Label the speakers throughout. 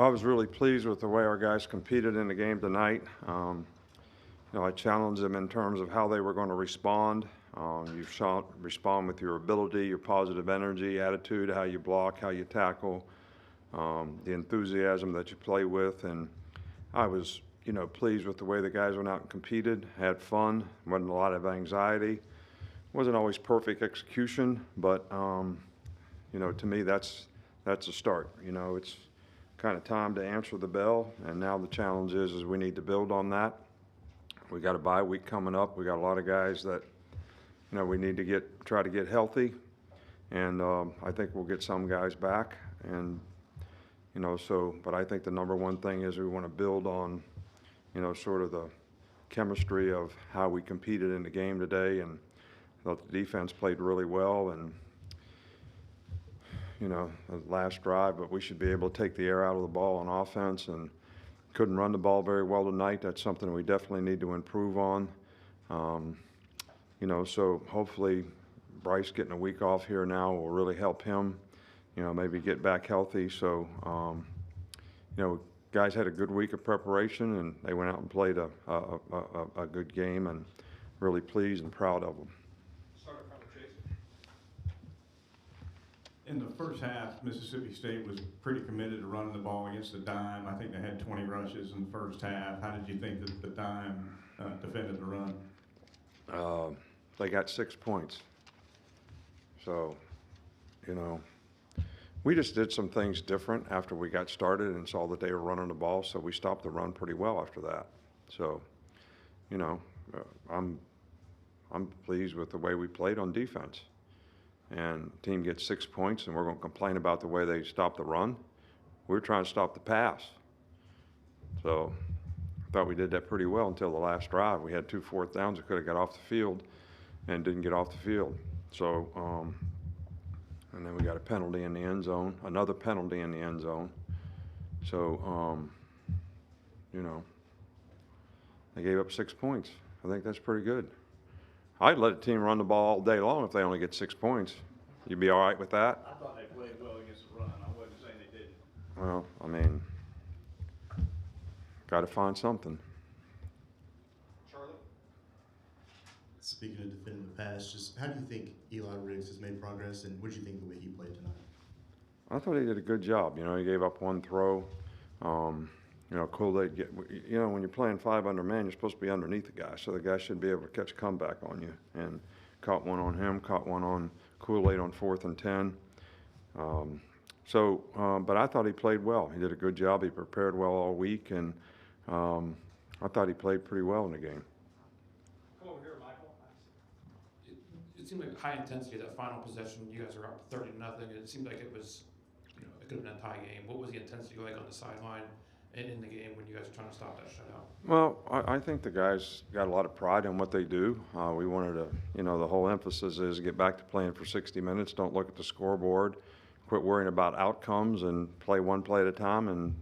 Speaker 1: Well, I was really pleased with the way our guys competed in the game tonight. I challenged them in terms of how they were going to respond. Respond with your ability, your positive energy, attitude, how you block, how you tackle, the enthusiasm that you play with. And I was, pleased with the way the guys went out and competed, had fun, wasn't a lot of anxiety. Wasn't always perfect execution, but, to me, that's a start. It's kind of time to answer the bell, and now the challenge is we need to build on that. We got a bye week coming up. We got a lot of guys that we need to try to get healthy, and I think we'll get some guys back. And but I think the number one thing is we want to build on sort of the chemistry of how we competed in the game today, and I thought the defense played really well, and the last drive, but we should be able to take the air out of the ball on offense, and couldn't run the ball very well tonight. That's something we definitely need to improve on. So hopefully Bryce getting a week off here now will really help him, maybe get back healthy. So, guys had a good week of preparation, and they went out and played a good game, and really pleased and proud of them.
Speaker 2: In the first half, Mississippi State was pretty committed to running the ball against the dime. I think they had 20 rushes in the first half. How did you think that the dime defended the run?
Speaker 1: They got 6 points. So, we just did some things different after we got started and saw that they were running the ball, so we stopped the run pretty well after that. So, I'm pleased with the way we played on defense. And the team gets 6 points, and we're going to complain about the way they stopped the run. We're trying to stop the pass. So I thought we did that pretty well until the last drive. We had 2 fourth downs that could have got off the field and didn't get off the field. So, and then we got a penalty in the end zone, another penalty in the end zone. So, they gave up 6 points. I think that's pretty good. I'd let a team run the ball all day long if they only get 6 points. You'd be all right with that?
Speaker 2: I thought they played well against the run. I wasn't saying they didn't.
Speaker 1: Well, got to find something.
Speaker 3: Charlie?
Speaker 4: Speaking of defending the pass, just how do you think Eli Riggs has made progress, and what did you think the way he played tonight?
Speaker 1: I thought he did a good job. He gave up one throw. Kool-Aid, when you're playing 5 under man, you're supposed to be underneath the guy, so the guy should be able to catch a comeback on you. And caught one on him, caught one on Kool-Aid on 4th and 10. But I thought he played well. He did a good job. He prepared well all week, and I thought he played pretty well in the game.
Speaker 3: Come over here, Michael.
Speaker 5: It seemed like high intensity. That final possession, you guys are up 30-0, and it seemed like it was, it could have been a tie game. What was the intensity like on the sideline and in the game when you guys were trying to stop that shutout?
Speaker 1: Well, I think the guys got a lot of pride in what they do. We wanted to, the whole emphasis is get back to playing for 60 minutes. Don't look at the scoreboard. Quit worrying about outcomes and play one play at a time, and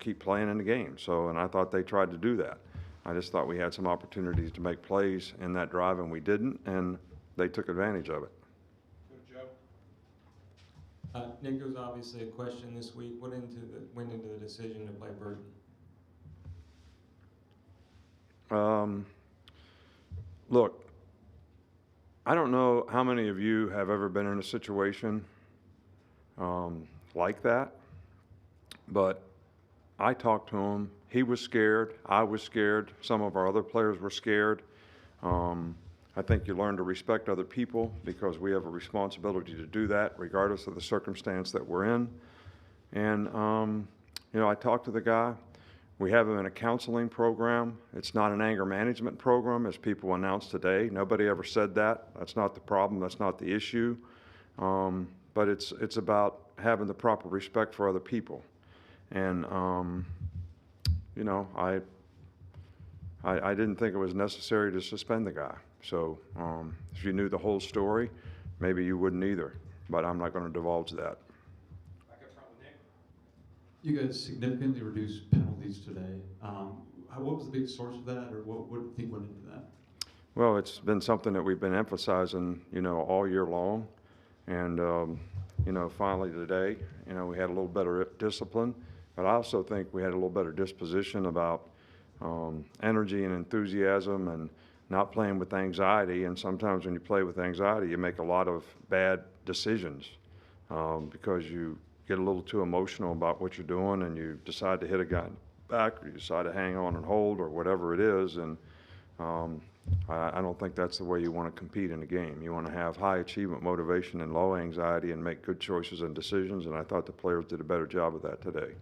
Speaker 1: keep playing in the game. So, and I thought they tried to do that. I just thought we had some opportunities to make plays in that drive, and we didn't, and they took advantage of it.
Speaker 3: Good, Joe.
Speaker 6: Nick, there was obviously a question this week. What went into the decision to play Burton?
Speaker 1: Look, I don't know how many of you have ever been in a situation like that, but I talked to him. He was scared. I was scared. Some of our other players were scared. I think you learn to respect other people because we have a responsibility to do that regardless of the circumstance that we're in. And, I talked to the guy. We have him in a counseling program. It's not an anger management program, as people announced today. Nobody ever said that. That's not the problem. That's not the issue. But it's about having the proper respect for other people. And, I didn't think it was necessary to suspend the guy. So if you knew the whole story, maybe you wouldn't either. But I'm not going to divulge that.
Speaker 3: Back up front with Nick.
Speaker 7: You guys significantly reduced penalties today. What was the big source of that, or what do you think went into that?
Speaker 1: Well, it's been something that we've been emphasizing, all year long. And, finally today, we had a little better discipline. But I also think we had a little better disposition about energy and enthusiasm and not playing with anxiety. And sometimes when you play with anxiety, you make a lot of bad decisions because you get a little too emotional about what you're doing and you decide to hit a guy in the back or you decide to hang on and hold or whatever it is. And I don't think that's the way you want to compete in a game. You want to have high achievement motivation and low anxiety and make good choices and decisions. And I thought the players did a better job of that today.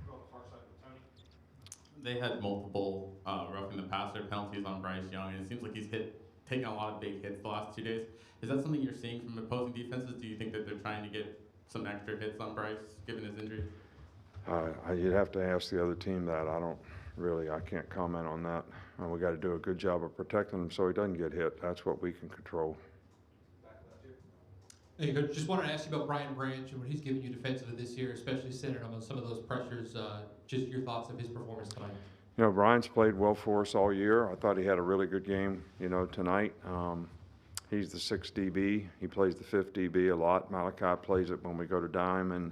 Speaker 3: Go on the far side with Tony.
Speaker 8: They had multiple roughing the passer penalties on Bryce Young, and it seems like he's taking a lot of big hits the last 2 days. Is that something you're seeing from opposing defenses? Do you think that they're trying to get some extra hits on Bryce, given his injury?
Speaker 1: You'd have to ask the other team that. I can't comment on that. We got to do a good job of protecting him so he doesn't get hit. That's what we can control.
Speaker 3: Back left here.
Speaker 9: Hey, Coach, just wanted to ask you about Brian Branch and what he's given you defensively this year, especially centered on some of those pressures. Just your thoughts of his performance tonight.
Speaker 1: You know, Brian's played well for us all year. I thought he had a really good game, tonight. He's the 6th DB. He plays the 5th DB a lot. Malachi plays it when we go to dime. And,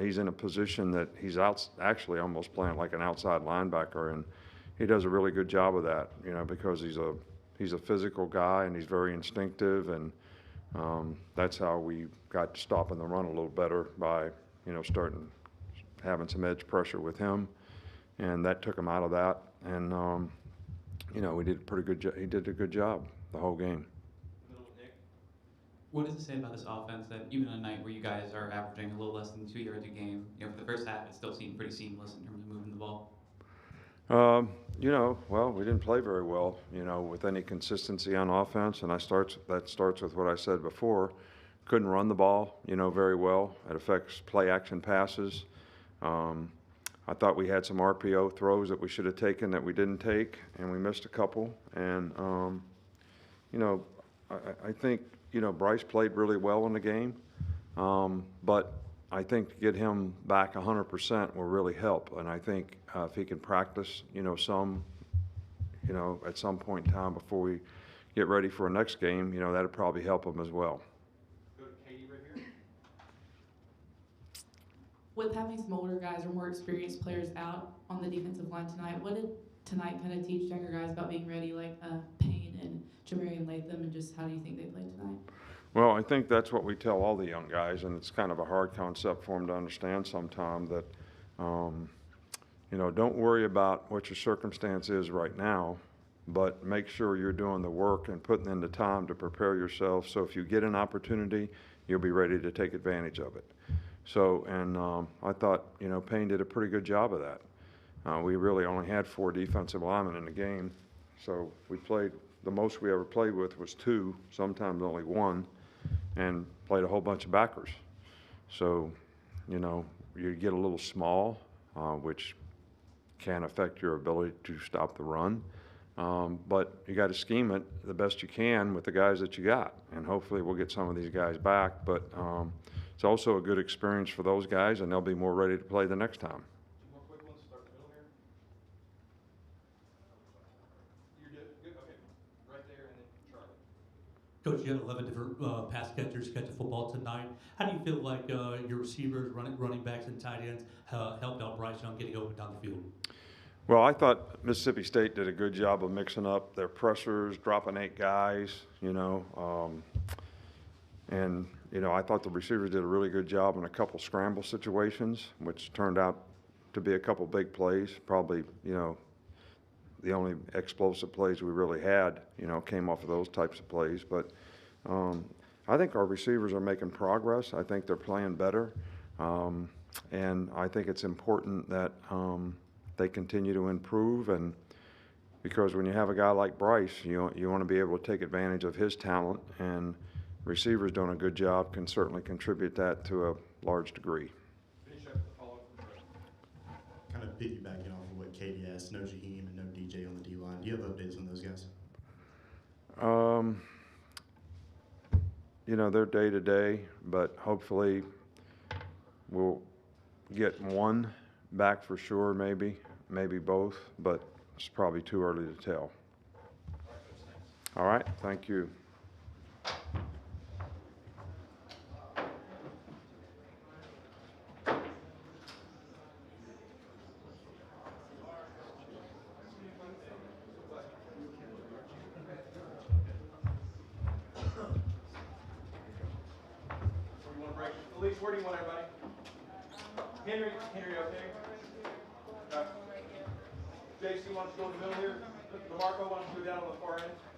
Speaker 1: he's in a position that he's actually almost playing like an outside linebacker. And he does a really good job of that, because he's a physical guy and he's very instinctive. And that's how we got stopping the run a little better by, starting having some edge pressure with him. And that took him out of that. And, we did a pretty good job. He did a good job the whole game.
Speaker 3: Middle with Nick.
Speaker 10: What does it say about this offense that even on a night where you guys are averaging a little less than 2 yards a game, for the first half it still seemed pretty seamless in terms of moving the ball?
Speaker 1: Well, we didn't play very well, with any consistency on offense. And that starts with what I said before. Couldn't run the ball, very well. It affects play action passes. I thought we had some RPO throws that we should have taken that we didn't take, and we missed a couple. And, I think, Bryce played really well in the game, but I think to get him back 100% will really help. And I think if he can practice, at some point in time before we get ready for a next game, that'll probably help him as well.
Speaker 3: Go to Katie right here.
Speaker 11: With having some older guys or more experienced players out on the defensive line tonight, what did tonight kind of teach younger guys about being ready, like Payne and Jamarian Latham, and just how do you think they played tonight?
Speaker 1: Well, I think that's what we tell all the young guys, and it's kind of a hard concept for them to understand sometimes that, don't worry about what your circumstance is right now, but make sure you're doing the work and putting in the time to prepare yourself so if you get an opportunity, you'll be ready to take advantage of it. So, and I thought, Payne did a pretty good job of that. We really only had 4 defensive linemen in the game, so we played, the most we ever played with was 2, sometimes only 1, and played a whole bunch of backers. So, you get a little small, which can affect your ability to stop the run. But you got to scheme it the best you can with the guys that you got, and hopefully we'll get some of these guys back. But it's also a good experience for those guys, and they'll be more ready to play the next time.
Speaker 3: 2 more quick ones. Start in the middle here. You're good. Okay. Right there, and then Charlie.
Speaker 12: Coach, you had 11 different pass catchers catch the football tonight. How do you feel like your receivers, running backs, and tight ends helped out Bryce Young getting open down the field?
Speaker 1: Well, I thought Mississippi State did a good job of mixing up their pressures, dropping 8 guys, and, I thought the receivers did a really good job in a couple scramble situations, which turned out to be a couple big plays. Probably, the only explosive plays we really had, came off of those types of plays. But I think our receivers are making progress. I think they're playing better. And I think it's important that they continue to improve, and because when you have a guy like Bryce, you want to be able to take advantage of his talent, and receivers doing a good job can certainly contribute that to a large degree.
Speaker 3: Finish up with the follow-up from Brett.
Speaker 4: Kind of piggybacking off of what Katie asked, no Jaheim and no DJ on the D-line. Do you have updates on those guys?
Speaker 1: They're day to day, but hopefully we'll get one back for sure, maybe both, but it's probably too early to tell. All right, thank you.
Speaker 3: Felice, where do you want everybody? Henry, okay? JC wants to go in the middle here. DeMarco wants to go down on the far end.